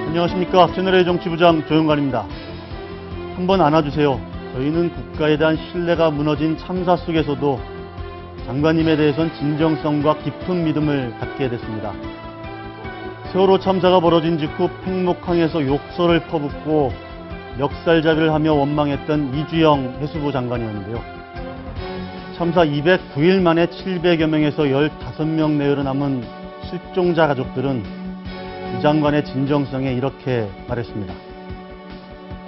안녕하십니까. 채널A 정치부장 조영관입니다. 한번 안아주세요. 저희는 국가에 대한 신뢰가 무너진 참사 속에서도 장관님에 대해선 진정성과 깊은 믿음을 갖게 됐습니다. 세월호 참사가 벌어진 직후 팽목항에서 욕설을 퍼붓고 멱살잡이를 하며 원망했던 이주영 해수부 장관이었는데요. 참사 209일 만에 700여 명에서 15명 내외로 남은 실종자 가족들은 이 장관의 진정성에 이렇게 말했습니다.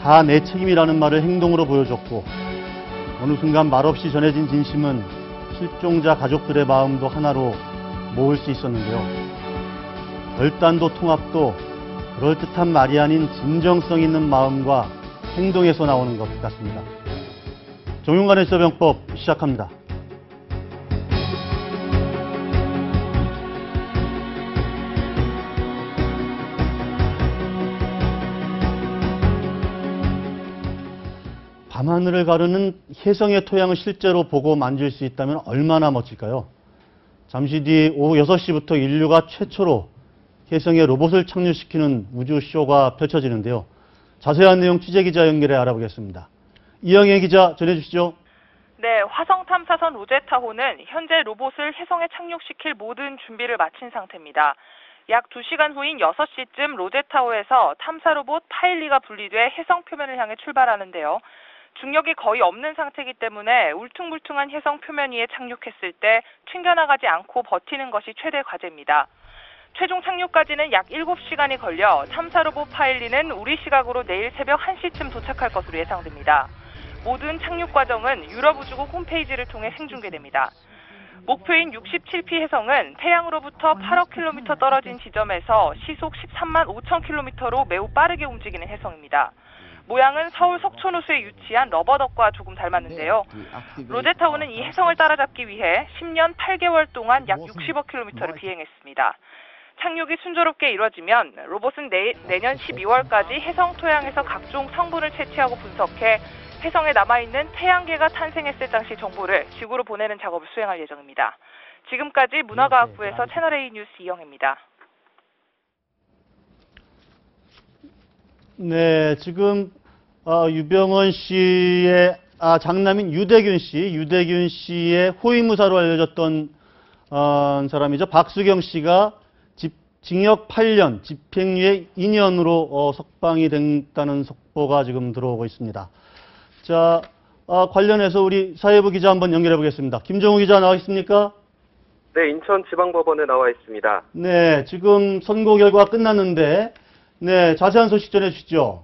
다 내 책임이라는 말을 행동으로 보여줬고 어느 순간 말없이 전해진 진심은 실종자 가족들의 마음도 하나로 모을 수 있었는데요. 결단도 통합도 그럴듯한 말이 아닌 진정성 있는 마음과 행동에서 나오는 것 같습니다. 정용관의 시사병법 시작합니다. 밤하늘을 가르는 혜성의 토양을 실제로 보고 만질 수 있다면 얼마나 멋질까요? 잠시 뒤 오후 6시부터 인류가 최초로 혜성에 로봇을 착륙시키는 우주쇼가 펼쳐지는데요. 자세한 내용 취재기자 연결해 알아보겠습니다. 이영애 기자 전해주시죠. 네, 화성 탐사선 로제타호는 현재 로봇을 혜성에 착륙시킬 모든 준비를 마친 상태입니다. 약 2시간 후인 6시쯤 로제타호에서 탐사 로봇 파일리가 분리돼 혜성 표면을 향해 출발하는데요. 중력이 거의 없는 상태이기 때문에 울퉁불퉁한 혜성 표면 위에 착륙했을 때 튕겨나가지 않고 버티는 것이 최대 과제입니다. 최종 착륙까지는 약 7시간이 걸려 탐사 로봇 파일리는 우리 시각으로 내일 새벽 1시쯤 도착할 것으로 예상됩니다. 모든 착륙 과정은 유럽우주국 홈페이지를 통해 생중계됩니다. 목표인 67P 혜성은 태양으로부터 8억 킬로미터 떨어진 지점에서 시속 13만 5천 킬로미터로 매우 빠르게 움직이는 혜성입니다. 모양은 서울 석촌호수에 위치한 러버덕과 조금 닮았는데요. 로제타호는 이 혜성을 따라잡기 위해 10년 8개월 동안 약 60억 킬로미터를 비행했습니다. 착륙이 순조롭게 이루어지면 로봇은 내년 12월까지 혜성 토양에서 각종 성분을 채취하고 분석해 혜성에 남아있는 태양계가 탄생했을 당시 정보를 지구로 보내는 작업을 수행할 예정입니다. 지금까지 문화과학부에서 채널A 뉴스 이영애입니다. 네, 지금 유병헌 씨의 장남인 유대균 씨의 호위무사로 알려졌던 사람이죠. 박수경 씨가 징역 8년, 집행유예 2년으로 석방이 됐다는 속보가 지금 들어오고 있습니다. 자, 관련해서 우리 사회부 기자 한번 연결해 보겠습니다. 김정우 기자 나와 있습니까? 네, 인천지방법원에 나와 있습니다. 네, 지금 선고 결과가 끝났는데, 네, 자세한 소식 전해 주시죠.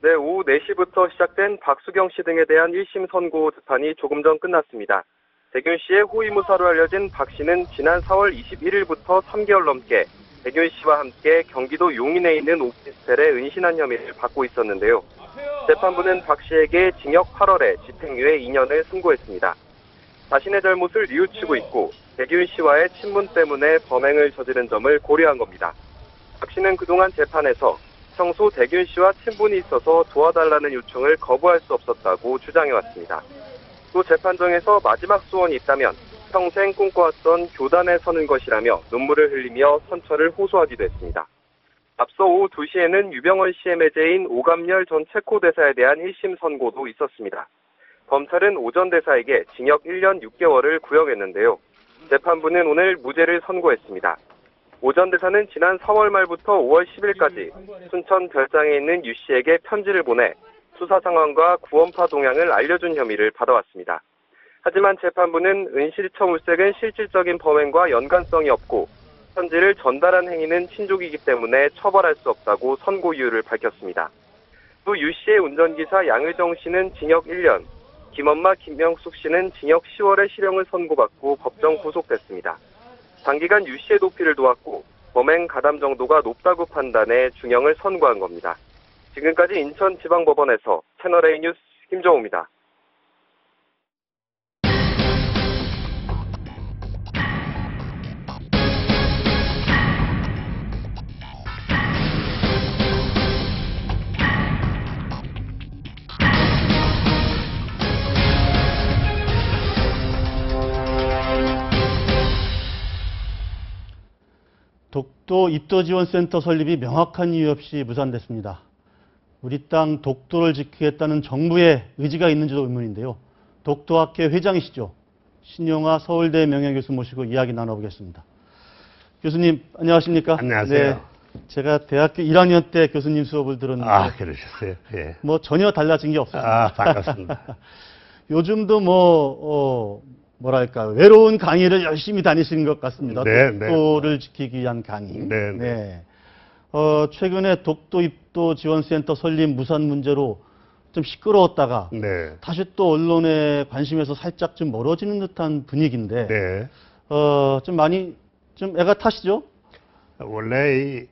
네, 오후 4시부터 시작된 박수경 씨 등에 대한 1심 선고 재판이 조금 전 끝났습니다. 대균 씨의 호위무사로 알려진 박 씨는 지난 4월 21일부터 3개월 넘게 대균 씨와 함께 경기도 용인에 있는 오피스텔에 은신한 혐의를 받고 있었는데요. 재판부는 박 씨에게 징역 8월에 집행유예 2년을 선고했습니다. 자신의 잘못을 뉘우치고 있고 대균 씨와의 친분 때문에 범행을 저지른 점을 고려한 겁니다. 박 씨는 그동안 재판에서 평소 대균 씨와 친분이 있어서 도와달라는 요청을 거부할 수 없었다고 주장해왔습니다. 또 재판정에서 마지막 소원이 있다면 평생 꿈꿔왔던 교단에 서는 것이라며 눈물을 흘리며 선처를 호소하기도 했습니다. 앞서 오후 2시에는 유병헌 씨의 매제인 오감열 전 체코 대사에 대한 1심 선고도 있었습니다. 검찰은 오 전 대사에게 징역 1년 6개월을 구형했는데요. 재판부는 오늘 무죄를 선고했습니다. 오 전 대사는 지난 4월 말부터 5월 10일까지 순천 별장에 있는 유 씨에게 편지를 보내 수사 상황과 구원파 동향을 알려준 혐의를 받아왔습니다. 하지만 재판부는 은실처물색은 실질적인 범행과 연관성이 없고 편지를 전달한 행위는 친족이기 때문에 처벌할 수 없다고 선고 이유를 밝혔습니다. 또 유 씨의 운전기사 양의정 씨는 징역 1년, 김엄마 김명숙 씨는 징역 10월의 실형을 선고받고 법정 구속됐습니다. 단기간 유 씨의 도피를 도왔고 범행 가담 정도가 높다고 판단해 중형을 선고한 겁니다. 지금까지 인천지방법원에서 채널A 뉴스 김정우입니다. 독도 입도지원센터 설립이 명확한 이유 없이 무산됐습니다. 우리 땅 독도를 지키겠다는 정부의 의지가 있는지도 의문인데요. 독도학회 회장이시죠. 신용화 서울대 명예교수 모시고 이야기 나눠보겠습니다. 교수님 안녕하십니까? 안녕하세요. 네, 제가 대학교 1학년 때 교수님 수업을 들었는데 그러셨어요. 예. 뭐 전혀 달라진 게 없습니다. 반갑습니다. 요즘도 뭐랄까 외로운 강의를 열심히 다니시는 것 같습니다. 네, 독도를 지키기 위한 강의. 네. 최근에 독도 입도 지원센터 설립 무산 문제로 좀 시끄러웠다가 네. 다시 또 언론의 관심에서 살짝 좀 멀어지는 듯한 분위기인데 네. 좀 많이 좀 애가 타시죠? 원래 이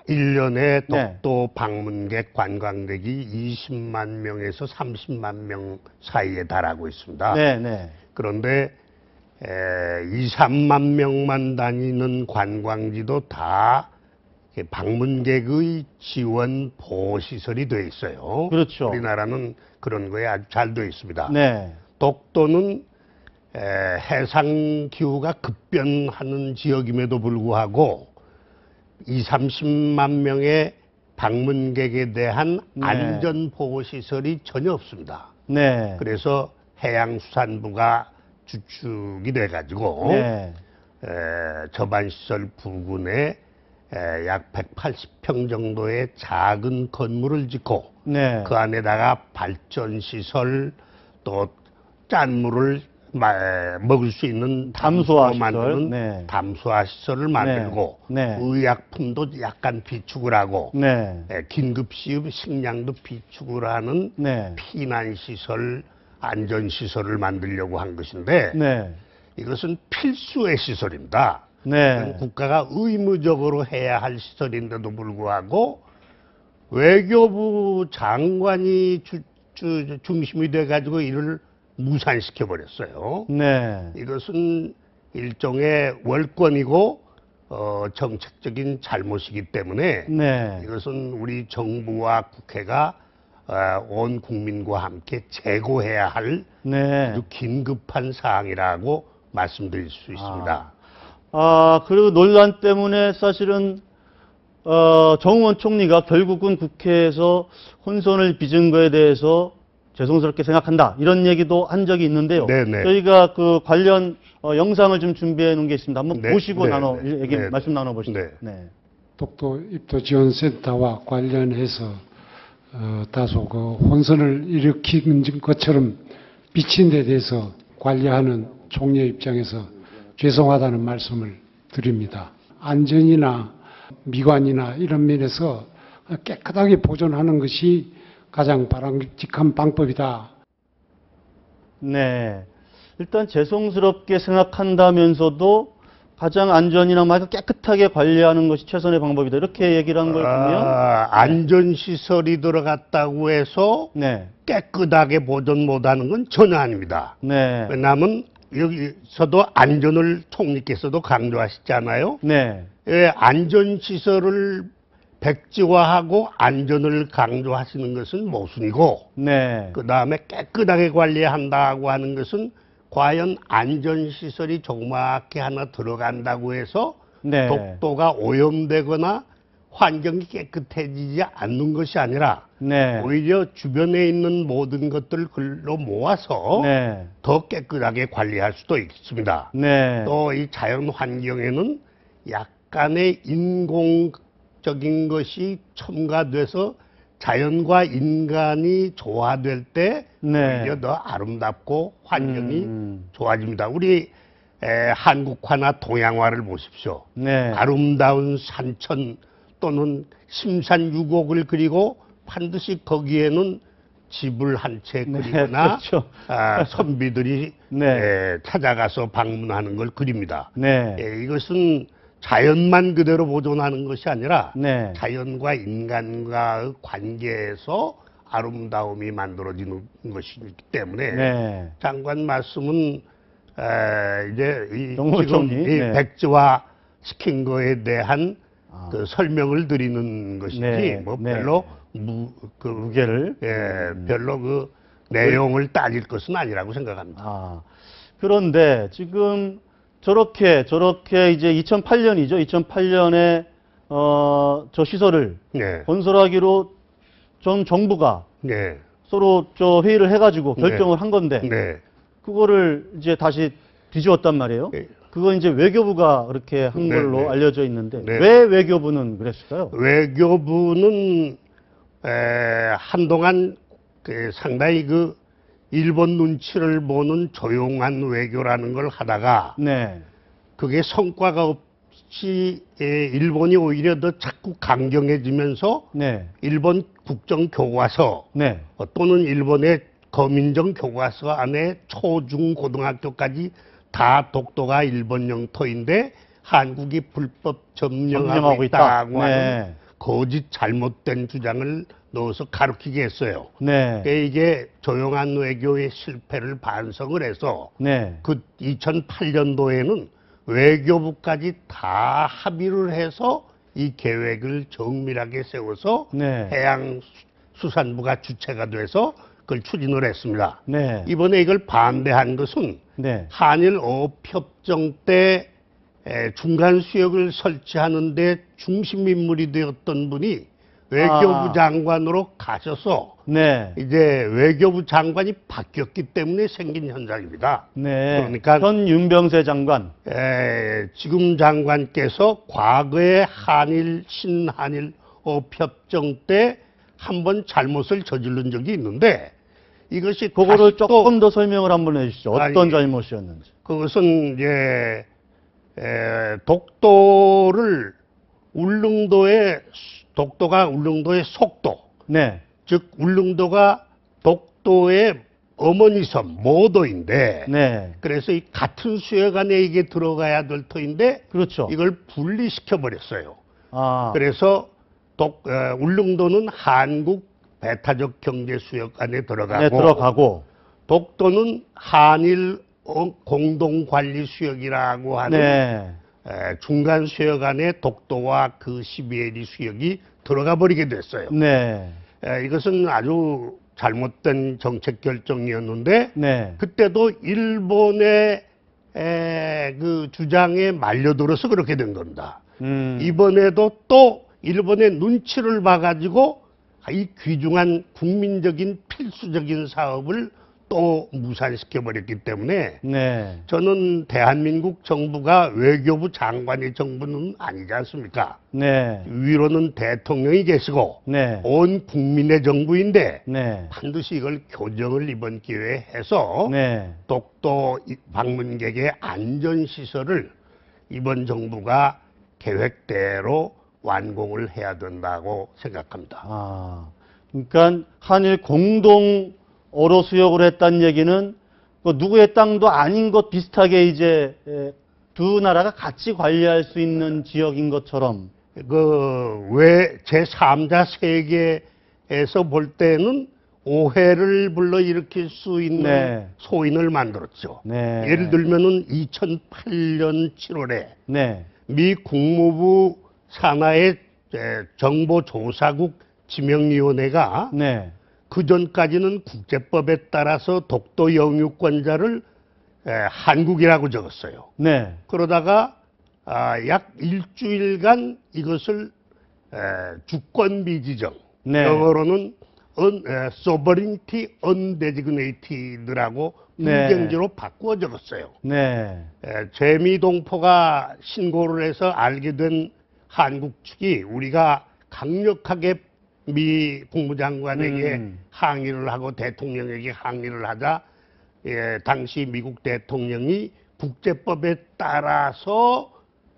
1년에 네. 독도 방문객 관광객이 20만 명에서 30만 명 사이에 달하고 있습니다. 네. 그런데 2, 3만 명만 다니는 관광지도 다 방문객의 지원 보호시설이 돼 있어요. 그렇죠. 우리나라는 그런 거에 아주 잘 돼 있습니다. 네. 독도는 해상 기후가 급변하는 지역임에도 불구하고 2, 30만 명의 방문객에 대한 네. 안전보호시설이 전혀 없습니다. 네. 그래서 해양수산부가 주축이 돼가지고 네. 저반시설 부근에 약 180평 정도의 작은 건물을 짓고 네. 그 안에다가 발전시설 또 짠물을 먹을 수 있는 담수화 담수로 만드는 시설. 네. 담수화 시설을 만들고 네. 의약품도 약간 비축을 하고 네. 긴급시급 식량도 비축을 하는 네. 피난시설, 안전시설을 만들려고 한 것인데 네. 이것은 필수의 시설입니다. 네. 국가가 의무적으로 해야 할 시설인데도 불구하고 외교부 장관이 중심이 돼가지고 이를 무산시켜 버렸어요. 네. 이것은 일종의 월권이고 정책적인 잘못이기 때문에 네. 이것은 우리 정부와 국회가 온 국민과 함께 재고해야 할 네. 아주 긴급한 사항이라고 말씀드릴 수 있습니다. 그리고 논란 때문에 사실은 정의원 총리가 결국은 국회에서 혼선을 빚은 거에 대해서 죄송스럽게 생각한다 이런 얘기도 한 적이 있는데요. 네네. 저희가 그 관련 영상을 좀 준비해 놓은 게 있습니다. 한번 네, 보시고 네. 말씀 나눠보시죠. 네. 네. 독도 입도지원센터와 관련해서 다소 그 혼선을 일으킨 것처럼 비친 데 대해서 관리하는 총리의 입장에서 죄송하다는 말씀을 드립니다. 안전이나 미관이나 이런 면에서 깨끗하게 보존하는 것이 가장 바람직한 방법이다. 네. 일단 죄송스럽게 생각한다면서도 가장 안전이나 막 깨끗하게 관리하는 것이 최선의 방법이다. 이렇게 얘기를 한 걸 보면 안전시설이 들어갔다고 해서 네. 깨끗하게 보존 못하는 건 전혀 아닙니다. 네. 왜냐하면 여기서도 안전을 총리께서도 강조하시잖아요. 네. 안전시설을 백지화하고 안전을 강조하시는 것은 모순이고 네. 그 다음에 깨끗하게 관리한다고 하는 것은 과연 안전시설이 조그맣게 하나 들어간다고 해서 네. 독도가 오염되거나 환경이 깨끗해지지 않는 것이 아니라 네. 오히려 주변에 있는 모든 것들을 글로 모아서 네. 더 깨끗하게 관리할 수도 있습니다. 네. 또 이 자연 환경에는 약간의 인공적인 것이 첨가돼서 자연과 인간이 조화될 때 네. 오히려 더 아름답고 환경이 좋아집니다. 우리 한국화나 동양화를 보십시오. 네. 아름다운 산천 또는 심산유곡을 그리고 반드시 거기에는 집을 한 채 네, 그리거나 그렇죠. 선비들이 네. 찾아가서 방문하는 걸 그립니다. 네. 이것은 자연만 그대로 보존하는 것이 아니라 네. 자연과 인간과의 관계에서 아름다움이 만들어지는 것이기 때문에 네. 장관 말씀은 이제 정무 지금 총리, 이 네. 백지화 시킨 거에 대한 그 설명을 드리는 것이지 네. 뭐 네. 별로 무게를. 별로 그 내용을 따질 것은 아니라고 생각합니다. 그런데 지금 저렇게 이제 2008년이죠. 2008년에 저 시설을 네. 건설하기로 전 정부가 네. 서로 저 회의를 해가지고 네. 결정을 한 건데 네. 그거를 이제 다시 뒤집었단 말이에요. 네. 그건 이제 외교부가 그렇게 한 네, 걸로 네. 알려져 있는데 네. 왜 외교부는 그랬을까요? 외교부는 한동안 상당히 일본 눈치를 보는 조용한 외교라는 걸 하다가 네, 그게 성과가 없이 일본이 오히려 더 자꾸 강경해지면서 네, 일본 국정교과서 네, 또는 일본의 거민정 교과서 안에 초중 고등학교까지 다 독도가 일본 영토인데 한국이 불법 점령하고 있다고 하는 네, 거짓 잘못된 주장을 넣어서 가르치게 했어요. 네, 그러니까 이게 조용한 외교의 실패를 반성을 해서 네, 그 2008년도에는 외교부까지 다 합의를 해서 이 계획을 정밀하게 세워서 네, 해양수산부가 주체가 돼서 그걸 추진을 했습니다. 네, 이번에 이걸 반대한 것은 네, 한일 어업협정 때 중간 수역을 설치하는데 중심 인물이 되었던 분이 외교부 장관으로 가셔서 네, 이제 외교부 장관이 바뀌었기 때문에 생긴 현상입니다. 네. 그러니까 현 윤병세 장관. 지금 장관께서 과거에 신한일 어업협정 때 한 번 잘못을 저지른 적이 있는데 이것이 그거를 다시 또 조금 더 설명을 한번 해주시죠. 어떤 아니, 잘못이었는지. 그것은 이제 독도를 독도가 울릉도의 속도, 네, 즉 울릉도가 독도의 어머니 섬 모도인데, 네, 그래서 이 같은 수역 안에 이게 들어가야 될 터인데 그렇죠. 이걸 분리시켜 버렸어요. 아, 그래서 울릉도는 한국 배타적 경제 수역 안에 들어가고, 네, 들어가고, 독도는 한일 공동 관리 수역이라고 하는 네, 중간 수역 안에 독도와 그 시베리 수역이 들어가 버리게 됐어요. 네, 이것은 아주 잘못된 정책 결정이었는데 네, 그때도 일본의 그 주장에 말려들어서 그렇게 된 겁니다. 이번에도 또 일본의 눈치를 봐가지고 이 귀중한 국민적인 필수적인 사업을 또 무산시켜 버렸기 때문에 네, 저는 대한민국 정부가 외교부 장관의 정부는 아니지 않습니까? 네, 위로는 대통령이 계시고 네, 온 국민의 정부인데 네, 반드시 이걸 교정을 이번 기회에 해서 네, 독도 방문객의 안전시설을 이번 정부가 계획대로 완공을 해야 된다고 생각합니다. 아, 그러니까 한일 공동 어로 수역을 했다는 얘기는 그 누구의 땅도 아닌 것 비슷하게 이제 두 나라가 같이 관리할 수 있는 지역인 것처럼. 왜 제3자 세계에서 볼 때는 오해를 불러일으킬 수 있는 네. 소인을 만들었죠. 네. 예를 들면은 2008년 7월에 네, 미 국무부 산하의 정보조사국 지명위원회가 네, 그 전까지는 국제법에 따라서 독도 영유권자를 한국이라고 적었어요. 네, 그러다가 약 일주일간 이것을 주권 미지정, 네. 영어로는 sovereignty undesignated,라고 네. 불경지로 바꾸어 적었어요. 네, 재미동포가 신고를 해서 알게 된 한국 측이 우리가 강력하게 미 국무장관에게 항의를 하고 대통령에게 항의를 하자 당시 미국 대통령이 국제법에 따라서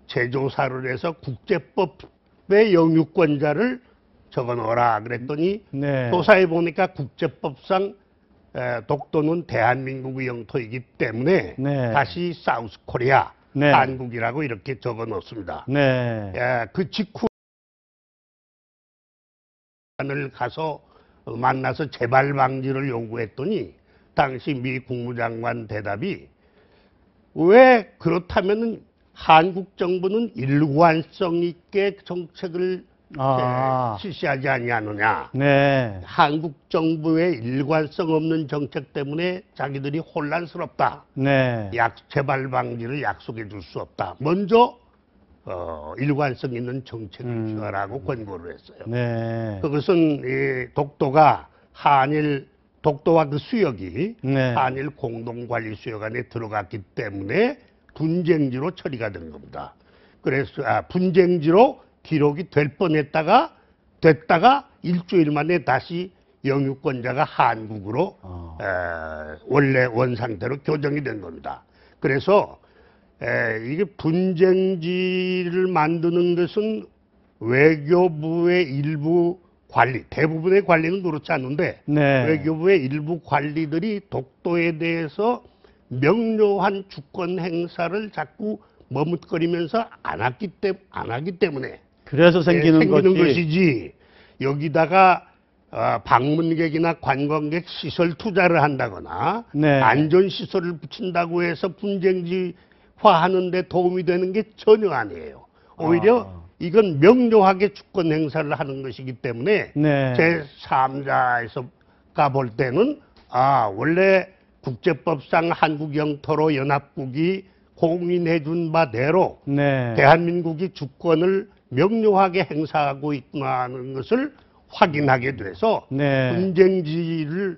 재조사를 해서 국제법의 영유권자를 적어넣어라 그랬더니 네. 조사해 보니까 국제법상 독도는 대한민국의 영토이기 때문에 네. 다시 사우스 코리아, 네. 한국이라고 이렇게 적어넣습니다. 네, 그 직후 을 가서 만나서 재발 방지를 요구했더니 당시 미 국무장관 대답이 왜 그렇다면은 한국 정부는 일관성 있게 정책을 실시하지 아니하느냐. 네. 한국 정부의 일관성 없는 정책 때문에 자기들이 혼란스럽다. 네. 재발 방지를 약속해 줄 수 없다. 먼저 일관성 있는 정책을 취하라고 권고를 했어요. 네. 그것은 이 독도와 그 수역이 네. 한일 공동관리 수역 안에 들어갔기 때문에 분쟁지로 처리가 된 겁니다. 그래서 분쟁지로 기록이 될 뻔했다가 됐다가 일주일 만에 다시 영유권자가 한국으로 원래 원상태로 교정이 된 겁니다. 그래서 이게 분쟁지를 만드는 것은 외교부의 일부 관리, 대부분의 관리는 그렇지 않은데 네. 외교부의 일부 관리들이 독도에 대해서 명료한 주권 행사를 자꾸 머뭇거리면서 안 하기 때문에 그래서 생기는 것이지. 여기다가 방문객이나 관광객 시설 투자를 한다거나 네. 안전시설을 붙인다고 해서 분쟁지화하는 데 도움이 되는 게 전혀 아니에요. 오히려 이건 명료하게 주권 행사를 하는 것이기 때문에 네. 제3자에서가 볼 때는 원래 국제법상 한국 영토로 연합국이 공인해 준 바대로 네. 대한민국이 주권을 명료하게 행사하고 있다는 것을 확인하게 돼서 네. 분쟁지로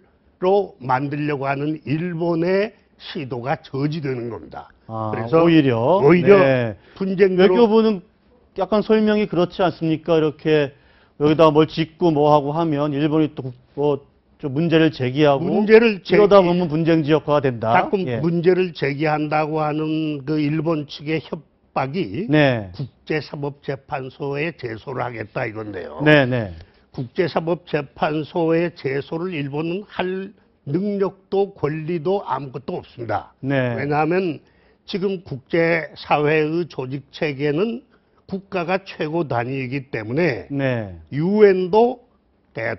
만들려고 하는 일본의 시도가 저지되는 겁니다. 그래서 오히려 네. 분쟁지로 외교부는 약간 설명이 그렇지 않습니까? 이렇게 여기다 뭘 짓고 뭐 하고 하면 일본이 또 좀 문제를 제기하고 이러다 보면 분쟁 지역화가 된다. 자꾸 문제를 제기한다고 하는 그 일본 측의 협박이 네. 국제사법재판소에 제소를 하겠다 이건데요. 네, 네. 국제사법재판소에 제소를 일본은 할 능력도 권리도 아무것도 없습니다. 네. 왜냐하면 지금 국제사회의 조직 체계는 국가가 최고 단위이기 때문에 네. 유엔도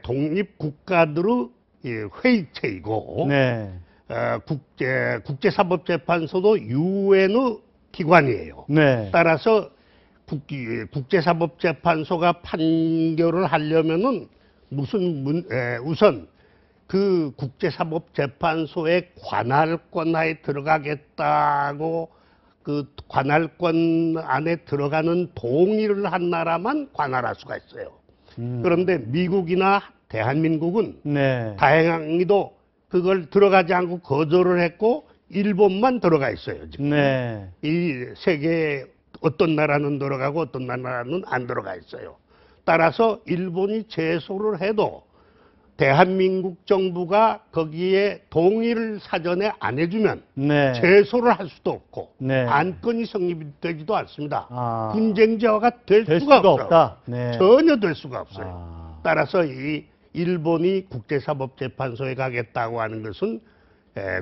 독립 국가들의 회의체이고 네. 국제사법재판소도 유엔의 기관이에요. 네. 따라서 국제사법재판소가 판결을 하려면은 우선 그 국제사법재판소의 관할권 하에 들어가겠다고 그 관할권 안에 들어가는 동의를 한 나라만 관할할 수가 있어요. 그런데 미국이나 대한민국은 네. 다행히도 그걸 들어가지 않고 거절을 했고 일본만 들어가 있어요. 지금. 네. 이 세계에 어떤 나라는 들어가고 어떤 나라는 안 들어가 있어요. 따라서 일본이 제소를 해도 대한민국 정부가 거기에 동의를 사전에 안 해주면 네. 제소를 할 수도 없고 네. 안건이 성립되지도 않습니다. 아. 분쟁지화가 될 수가 없다. 네. 전혀 될 수가 없어요. 아. 따라서 이 일본이 국제사법재판소에 가겠다고 하는 것은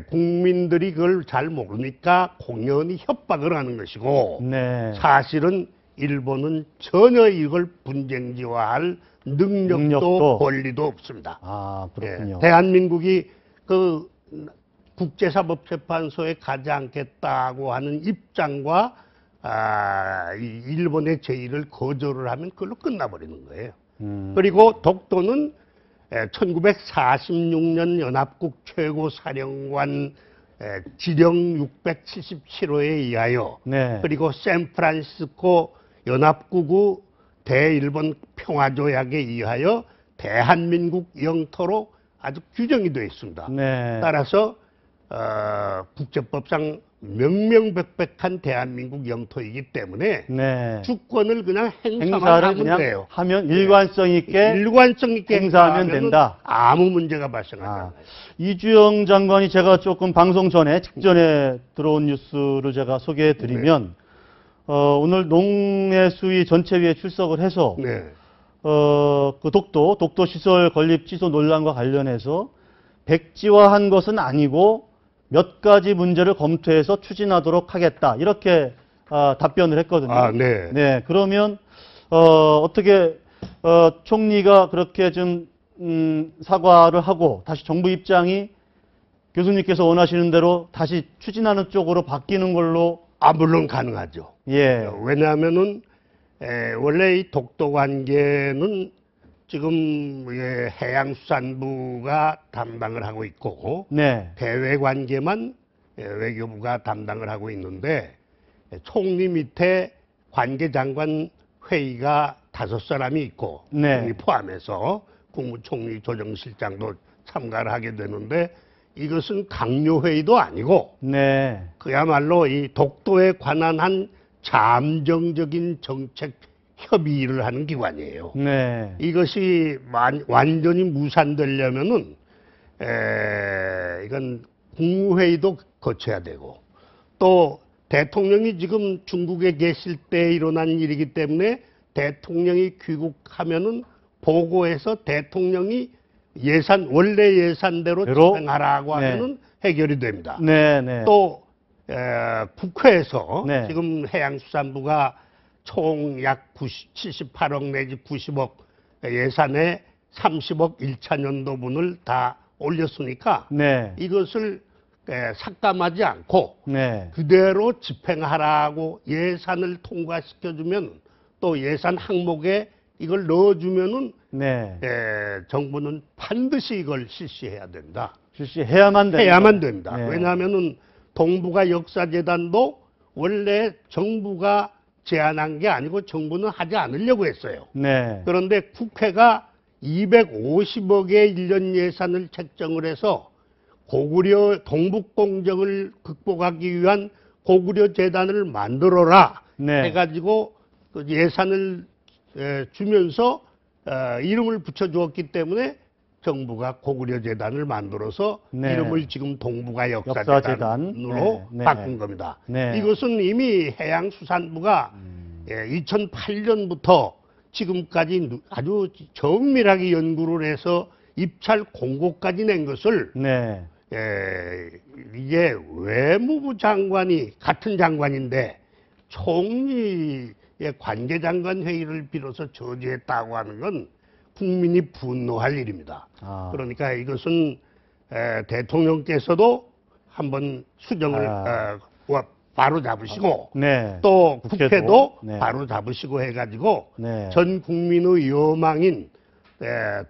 국민들이 그걸 잘 모르니까 공연히 협박을 하는 것이고 네. 사실은 일본은 전혀 이걸 분쟁지화할 능력도 권리도 없습니다. 아, 그렇군요. 대한민국이 그 국제사법재판소에 가지 않겠다고 하는 입장과 이 일본의 제의를 거절을 하면 그걸로 끝나버리는 거예요. 그리고 독도는 1946년 연합국 최고사령관 지령 677호에 의하여 네. 그리고 샌프란시스코 연합국의 대일본 평화조약에 의하여 대한민국 영토로 아주 규정이 되어 있습니다. 네. 따라서 국제법상 명명백백한 대한민국 영토이기 때문에 네. 주권을 그냥 행사만 행사를 하면 그냥 돼요. 하면 일관성 있게 일관성 있게 행사하면 된다. 아무 문제가 발생하지 않아요. 이주영 장관이 제가 조금 방송 전에 직전에 들어온 뉴스를 제가 소개해 드리면 오늘 농해수위 전체위에 출석을 해서 네. 그 독도 시설 건립 취소 논란과 관련해서 백지화한 것은 아니고 몇 가지 문제를 검토해서 추진하도록 하겠다. 이렇게 답변을 했거든요. 네. 네. 그러면 어떻게 총리가 그렇게 좀 사과를 하고 다시 정부 입장이 교수님께서 원하시는 대로 다시 추진하는 쪽으로 바뀌는 걸로 물론 가능하죠. 예. 왜냐하면은 원래 이 독도 관계는 지금 해양수산부가 담당을 하고 있고 네. 대외 관계만 외교부가 담당을 하고 있는데 총리 밑에 관계장관 회의가 5사람이 있고 네. 총리 포함해서 국무총리 조정실장도 참가를 하게 되는데 이것은 강요회의도 아니고 네. 그야말로 이 독도에 관한 한 잠정적인 정책 협의를 하는 기관이에요. 네. 이것이 완전히 무산되려면은 이건 국무회의도 거쳐야 되고 또 대통령이 지금 중국에 계실 때 일어난 일이기 때문에 대통령이 귀국하면은 보고해서 대통령이 원래 예산대로 집행하라고 네. 하면은 해결이 됩니다. 네. 네. 또 국회에서 네. 지금 해양수산부가 총 약 78억 내지 90억 예산에 30억 1차 연도분을 다 올렸으니까 네. 이것을 삭감하지 않고 네. 그대로 집행하라고 예산을 통과시켜주면 또 예산 항목에 이걸 넣어주면은 네. 정부는 반드시 이걸 실시해야 된다. 실시해야만 됩니다. 해야만 됩니다. 네. 왜냐하면은 동북아 역사재단도 원래 정부가 제안한 게 아니고 정부는 하지 않으려고 했어요. 네. 그런데 국회가 250억의 1년 예산을 책정을 해서 고구려 동북공정을 극복하기 위한 고구려 재단을 만들어라 네. 해가지고 그 예산을 주면서 이름을 붙여주었기 때문에 정부가 고구려 재단을 만들어서 네. 이름을 지금 동북아 역사재단으로 네. 네. 바꾼 겁니다. 네. 이것은 이미 해양수산부가 2008년부터 지금까지 아주 정밀하게 연구를 해서 입찰 공고까지 낸 것을 네. 이게 외무부 장관이 같은 장관인데 총리의 관계장관 회의를 빌어서 저지했다고 하는 건 국민이 분노할 일입니다. 아. 그러니까 이것은 대통령께서도 한번 수정을 바로 잡으시고 네. 또 국회도 네. 바로 잡으시고 해가지고 네. 전 국민의 여망인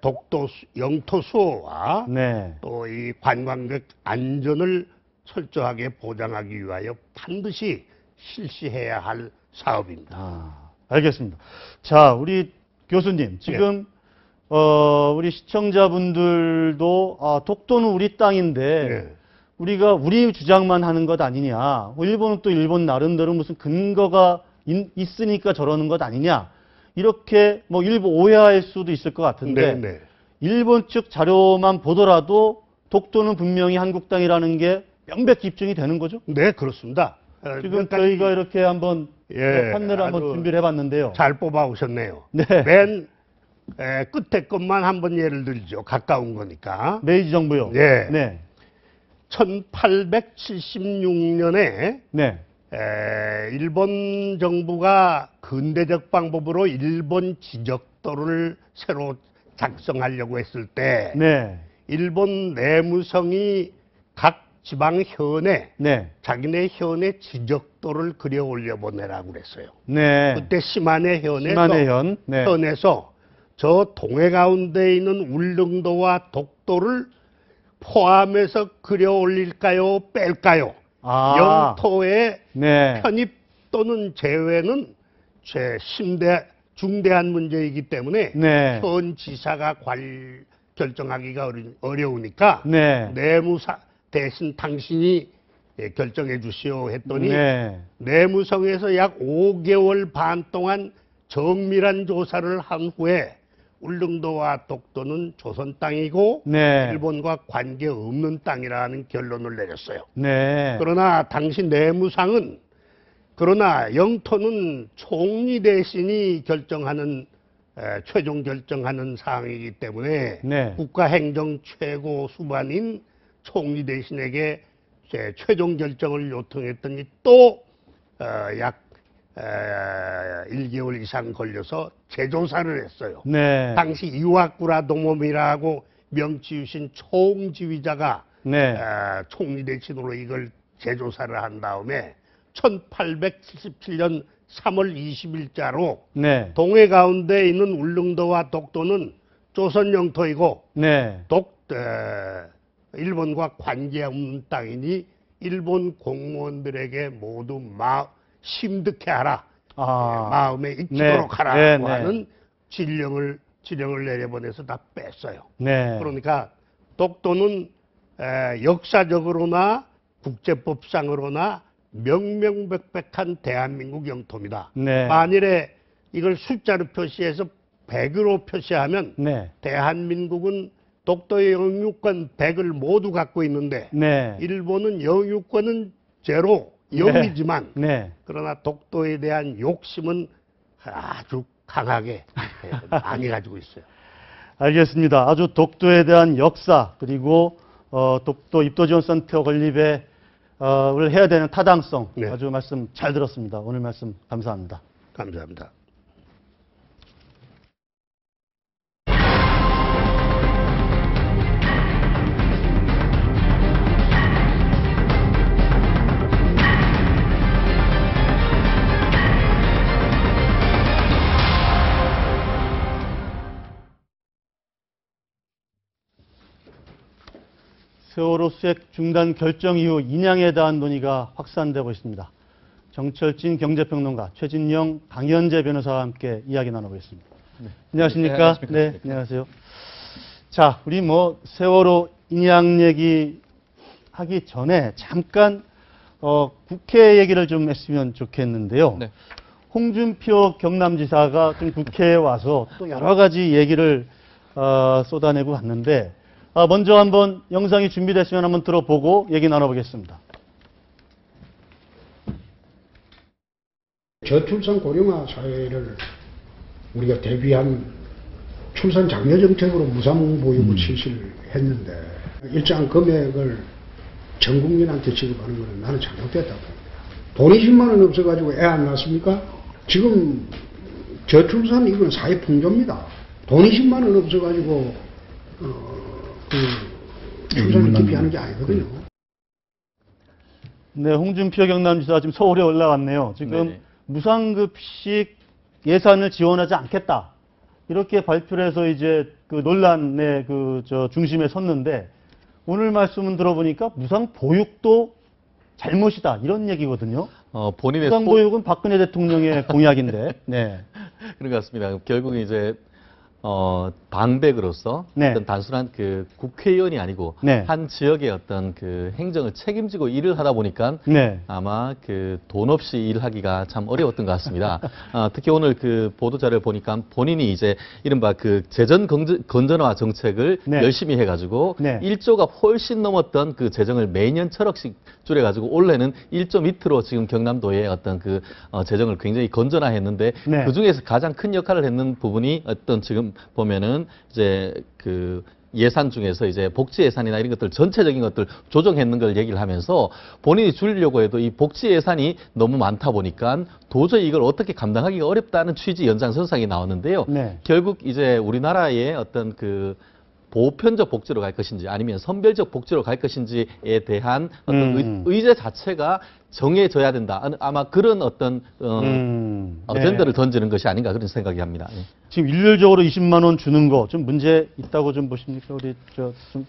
독도 영토 수호와 네. 또 이 관광객 안전을 철저하게 보장하기 위하여 반드시 실시해야 할 사업입니다. 아, 알겠습니다. 자, 우리 교수님, 지금 우리 시청자분들도 독도는 우리 땅인데 네. 우리가 우리 주장만 하는 것 아니냐. 일본은 또 일본 나름대로 무슨 근거가 있으니까 저러는 것 아니냐. 이렇게 뭐 일부 오해할 수도 있을 것 같은데 네. 일본 측 자료만 보더라도 독도는 분명히 한국 땅이라는 게 명백히 입증이 되는 거죠? 네, 그렇습니다. 지금 저희가 이렇게 한번 판넬을 한번 아주 준비를 해봤는데요. 잘 뽑아오셨네요. 네. 맨 끝에 것만 한번 예를 들죠. 가까운 거니까. 메이지 정부요. 예. 네. 1876년에 네. 일본 정부가 근대적 방법으로 일본 지적도를 새로 작성하려고 했을 때 네. 일본 내무성이 각 지방 현에 네. 자기네 현의 지적도를 그려 올려보내라고 그랬어요. 네. 그때 시마네 현에서, 시마네 현. 네. 현에서 저 동해 가운데 있는 울릉도와 독도를 포함해서 그려 올릴까요? 뺄까요? 아. 영토의 네. 편입 또는 제외는 중대한 문제이기 때문에 네. 현 지사가 결정하기가 어려우니까 네. 내무사 대신 당신이 결정해 주시오 했더니 네. 내무성에서 약 5개월 반 동안 정밀한 조사를 한 후에 울릉도와 독도는 조선 땅이고 네. 일본과 관계 없는 땅이라는 결론을 내렸어요. 네. 그러나 당시 내무상은 그러나 영토는 총리 대신이 결정하는 최종 결정하는 사항이기 때문에 네. 국가행정 최고 수반인 총리 대신에게 최종 결정을 요청했더니 또 약 1개월 이상 걸려서 재조사를 했어요. 네. 당시 이와쿠라 도모미라고 명치유신 총지휘자가 네. 총리 대신으로 이걸 재조사를 한 다음에 1877년 3월 20일자로 네. 동해 가운데 있는 울릉도와 독도는 조선 영토이고 네. 일본과 관계 없는 땅이니 일본 공무원들에게 모두 심득해하라. 아. 마음에 익히도록 네. 하라고 네, 네. 하는 지령을 내려보내서 다 뺐어요. 네. 그러니까 독도는 역사적으로나 국제법상으로나 명명백백한 대한민국 영토입니다. 네. 만일에 이걸 숫자로 표시해서 100으로 표시하면 네. 대한민국은 독도의 영유권 100을 모두 갖고 있는데 네. 일본은 영유권은 제로 0이지만 네. 그러나 독도에 대한 욕심은 아주 강하게 많이 가지고 있어요. 알겠습니다. 아주 독도에 대한 역사 그리고 독도 입도지원센터 건립에 을 해야 되는 타당성 네. 아주 말씀 잘 들었습니다. 오늘 말씀 감사합니다. 감사합니다. 세월호 수색 중단 결정 이후 인양에 대한 논의가 확산되고 있습니다. 정철진 경제평론가, 최진영, 강현재 변호사와 함께 이야기 나눠보겠습니다. 안녕하십니까? 네, 안녕하세요. 자, 우리 세월호 인양 얘기 하기 전에 잠깐 국회 얘기를 좀 했으면 좋겠는데요. 네. 홍준표 경남지사가 좀 국회에 와서 또 여러 가지 얘기를 쏟아내고 갔는데 먼저 한번 영상이 준비됐으면 한번 들어보고 얘기 나눠보겠습니다. 저출산 고령화 사회를 우리가 대비한 출산 장려 정책으로 무상보육을 실시를 했는데 일정한 금액을 전 국민한테 지급하는 것은 나는 잘못됐다고 봅니다. 돈 20만 원 없어가지고 애 안 낳습니까? 지금 저출산 이건 사회 풍조입니다. 돈 20만 원 없어가지고 출산을 기피하는 게 아니거든요. 네, 홍준표 경남지사 지금 서울에 올라왔네요. 지금 네네. 무상급식 예산을 지원하지 않겠다. 이렇게 발표를 해서 이제 그 논란의 중심에 섰는데 오늘 말씀은 들어보니까 무상보육도 잘못이다. 이런 얘기거든요. 본인의 무상보육은 박근혜 대통령의 공약인데. 네. 그런 것 같습니다. 결국은 이제 방백으로서 네. 어떤 단순한 그 국회의원이 아니고 네. 한 지역의 어떤 그 행정을 책임지고 일을 하다 보니까 네. 아마 그 돈 없이 일하기가 참 어려웠던 것 같습니다. 특히 오늘 그 보도 자료를 보니까 본인이 이제 이른바 그 재정 건전화 정책을 네. 열심히 해가지고 네. 1조가 훨씬 넘었던 그 재정을 매년 1,000억씩 줄여가지고 올해는 1조 밑으로 지금 경남도의 어떤 그 재정을 굉장히 건전화했는데 네. 그 중에서 가장 큰 역할을 했는 부분이 어떤 지금 보면은 이제 그 예산 중에서 이제 복지 예산이나 이런 것들 전체적인 것들 조정했는 걸 얘기를 하면서 본인이 줄이려고 해도 이 복지 예산이 너무 많다 보니까 도저히 이걸 어떻게 감당하기가 어렵다는 취지 연장선상이 나왔는데요. 네. 결국 이제 우리나라의 어떤 그 보편적 복지로 갈 것인지 아니면 선별적 복지로 갈 것인지에 대한 어떤 의제 자체가 정해져야 된다. 아마 그런 어떤 어젠다를 던지는 것이 아닌가 그런 생각이 합니다. 예. 지금 일률적으로 20만 원 주는 거 좀 문제 있다고 좀 보십니까? 우리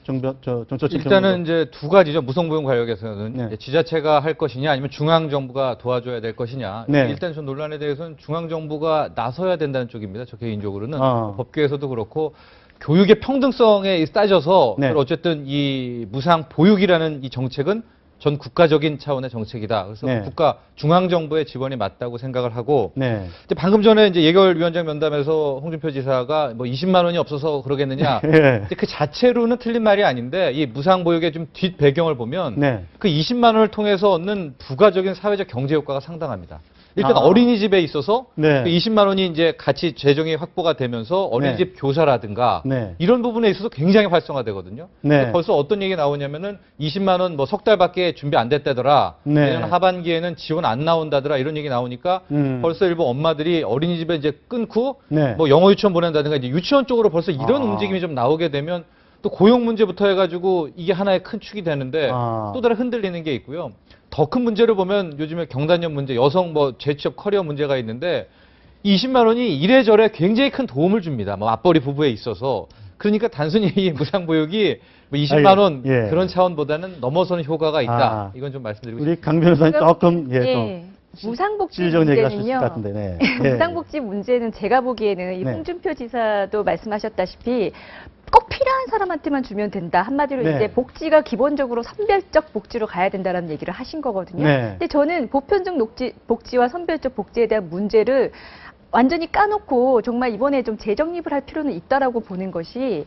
정철진 일단은 이제 두 가지죠. 무상보육 관련해서는 네. 이제 지자체가 할 것이냐 아니면 중앙정부가 도와줘야 될 것이냐. 네. 일단 저 논란에 대해서는 중앙정부가 나서야 된다는 쪽입니다. 저 개인적으로는 법규에서도 그렇고 교육의 평등성에 따져서 네. 어쨌든 이 무상보육이라는 이 정책은 전 국가적인 차원의 정책이다. 그래서 네. 국가 중앙정부의 지원이 맞다고 생각을 하고 네. 이제 방금 전에 이제 예결위원장 면담에서 홍준표 지사가 뭐 20만 원이 없어서 그러겠느냐. 네. 이제 그 자체로는 틀린 말이 아닌데 이 무상보육의 좀 뒷 배경을 보면 네. 그 20만 원을 통해서 얻는 부가적인 사회적 경제 효과가 상당합니다. 일단 아. 어린이집에 있어서 네. 그 20만 원이 이제 같이 재정이 확보가 되면서 어린이집 교사라든가 네. 이런 부분에 있어서 굉장히 활성화되거든요. 네. 근데 벌써 어떤 얘기 나오냐면은 20만 원 뭐 석 달밖에 준비 안 됐다더라. 네. 내년 하반기에는 지원 안 나온다더라. 이런 얘기 나오니까 벌써 일부 엄마들이 어린이집에 이제 끊고 네. 뭐 영어 유치원 보낸다든가 이제 유치원 쪽으로 벌써 이런 움직임이 좀 나오게 되면 또 고용 문제부터 해가지고 이게 하나의 큰 축이 되는데 또 다른 흔들리는 게 있고요. 더 큰 문제를 보면 요즘에 경단련 문제, 여성 뭐 재취업 커리어 문제가 있는데 20만 원이 이래저래 굉장히 큰 도움을 줍니다. 뭐 맞벌이 부부에 있어서. 그러니까 단순히 이 무상보육이 뭐 20만 원 예. 그런 차원보다는 넘어서는 효과가 있다. 아. 이건 좀 말씀드리고 우리 강 변호사님 조금 예. 무상복지 질적 얘기할 수 있을 것 문제는요. 같은데. 네. 예. 무상복지 문제는 제가 보기에는 이 네. 홍준표 지사도 말씀하셨다시피 꼭 필요한 사람한테만 주면 된다. 한마디로 네. 이제 복지가 기본적으로 선별적 복지로 가야 된다는 얘기를 하신 거거든요. 네. 근데 저는 보편적 복지와 선별적 복지에 대한 문제를 완전히 까놓고 정말 이번에 좀 재정립을 할 필요는 있다라고 보는 것이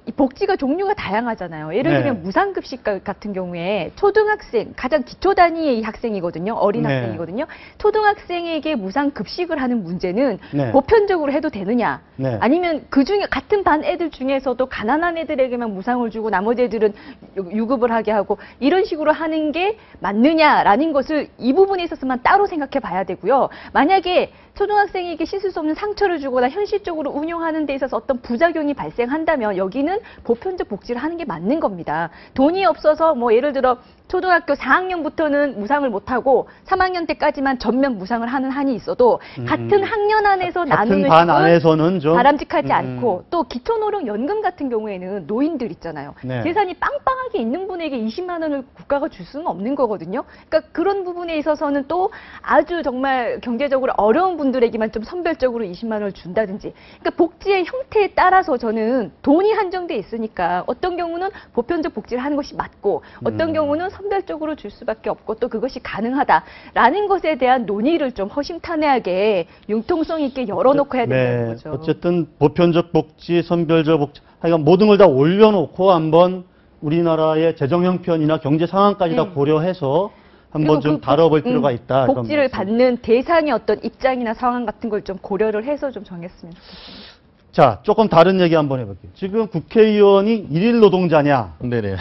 이 복지가 종류가 다양하잖아요. 예를 네. 들면 무상급식 같은 경우에 초등학생, 가장 기초 단위의 학생이거든요. 어린 네. 학생이거든요. 초등학생에게 무상급식을 하는 문제는 네. 보편적으로 해도 되느냐. 네. 아니면 그 중에 같은 반 애들 중에서도 가난한 애들에게만 무상을 주고 나머지 애들은 유급을 하게 하고 이런 식으로 하는 게 맞느냐라는 것을 이 부분에 있어서만 따로 생각해 봐야 되고요. 만약에 초등학생에게 씻을 수 없는 상처를 주거나 현실적으로 운용하는 데 있어서 어떤 부작용이 발생한다면 여기는 보편적 복지를 하는 게 맞는 겁니다. 돈이 없어서 뭐 예를 들어 초등학교 4학년부터는 무상을 못하고 3학년 때까지만 전면 무상을 하는 한이 있어도 같은 학년 안에서 같은 나누는 반 식은 안에서는 좀 바람직하지 않고 또 기초노령연금 같은 경우에는 노인들 있잖아요. 네. 재산이 빵빵하게 있는 분에게 20만 원을 국가가 줄 수는 없는 거거든요. 그러니까 그런 부분에 있어서는 또 아주 정말 경제적으로 어려운 분들에게만 좀 선별적으로 20만 원을 준다든지. 그러니까 복지의 형태에 따라서 저는 돈이 한정돼 있으니까 어떤 경우는 보편적 복지를 하는 것이 맞고 어떤 경우는 선별적으로 줄 수밖에 없고 또 그것이 가능하다라는 것에 대한 논의를 좀 허심탄회하게 융통성 있게 열어놓고 해야 된다는 거죠. 어쨌든 보편적 복지, 선별적 복지, 하여간 모든 걸 다 올려놓고 한번 우리나라의 재정 형편이나 경제 상황까지 다 네. 고려해서 한번 그리고 좀 그 다뤄볼 필요가 있다. 이런 복지를 말씀. 받는 대상의 어떤 입장이나 상황 같은 걸 좀 고려를 해서 좀 정했으면 좋겠습니다. 자, 조금 다른 얘기 한번 해볼게요. 지금 국회의원이 일일 노동자냐? 네네.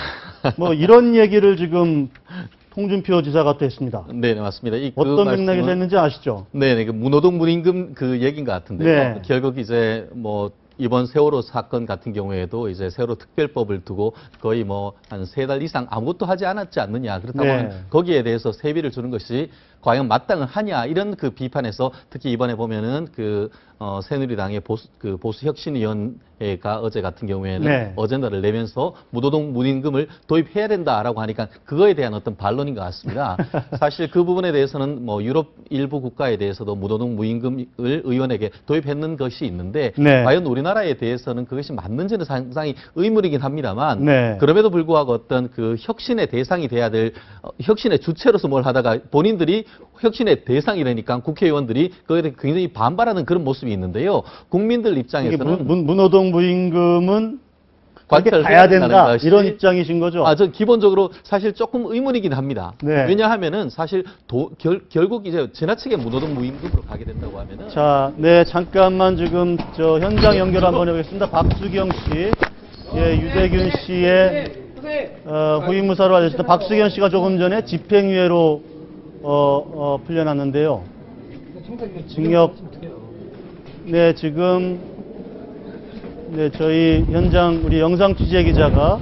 뭐 이런 얘기를 지금 홍준표 지사가 또 했습니다. 네네, 맞습니다. 어떤 맥락에서 했는지 아시죠? 네네, 그 무노동 무임금 그 얘기인 것 같은데요. 네. 결국 이제 뭐 이번 세월호 사건 같은 경우에도 이제 세월호 특별법을 두고 거의 뭐 한 3달 이상 아무것도 하지 않았지 않느냐. 그렇다고 네. 하면 거기에 대해서 세비를 주는 것이 과연 마땅을 하냐 이런 그 비판에서 특히 이번에 보면은 새누리당의 보수혁신위원회가 어제 같은 경우에는 네. 어젠다를 내면서 무노동 무임금을 도입해야 된다라고 하니까 그거에 대한 어떤 반론인 것 같습니다. 사실 그 부분에 대해서는 뭐 유럽 일부 국가에 대해서도 무노동 무임금을 의원에게 도입했는 것이 있는데 네. 과연 우리나라에 대해서는 그것이 맞는지는 상당히 의문이긴 합니다만 네. 그럼에도 불구하고 어떤 그 혁신의 대상이 돼야 될 혁신의 주체로서 뭘 하다가 본인들이 혁신의 대상이라니까 국회의원들이 그거에 대해 굉장히 반발하는 그런 모습이 있는데요. 국민들 이게 입장에서는 무노동 무임금은 그렇게 관철해야 가야 된다. 된다는 것이- 이런 입장이신 거죠? 저 기본적으로 사실 조금 의문이긴 합니다. 네. 왜냐하면은 사실 결국 이제 지나치게 무노동 무임금으로 가게 된다고 하면은 자, 네, 잠깐만 지금 저 현장 연결 한번 해보겠습니다. 박수경 씨, 예, 유대균 씨의 후임무사로 알려졌던 박수경 씨가 조금 전에 집행유예로 풀려났는데요. 징역, 네, 지금 네, 저희 현장 우리 영상 취재 기자가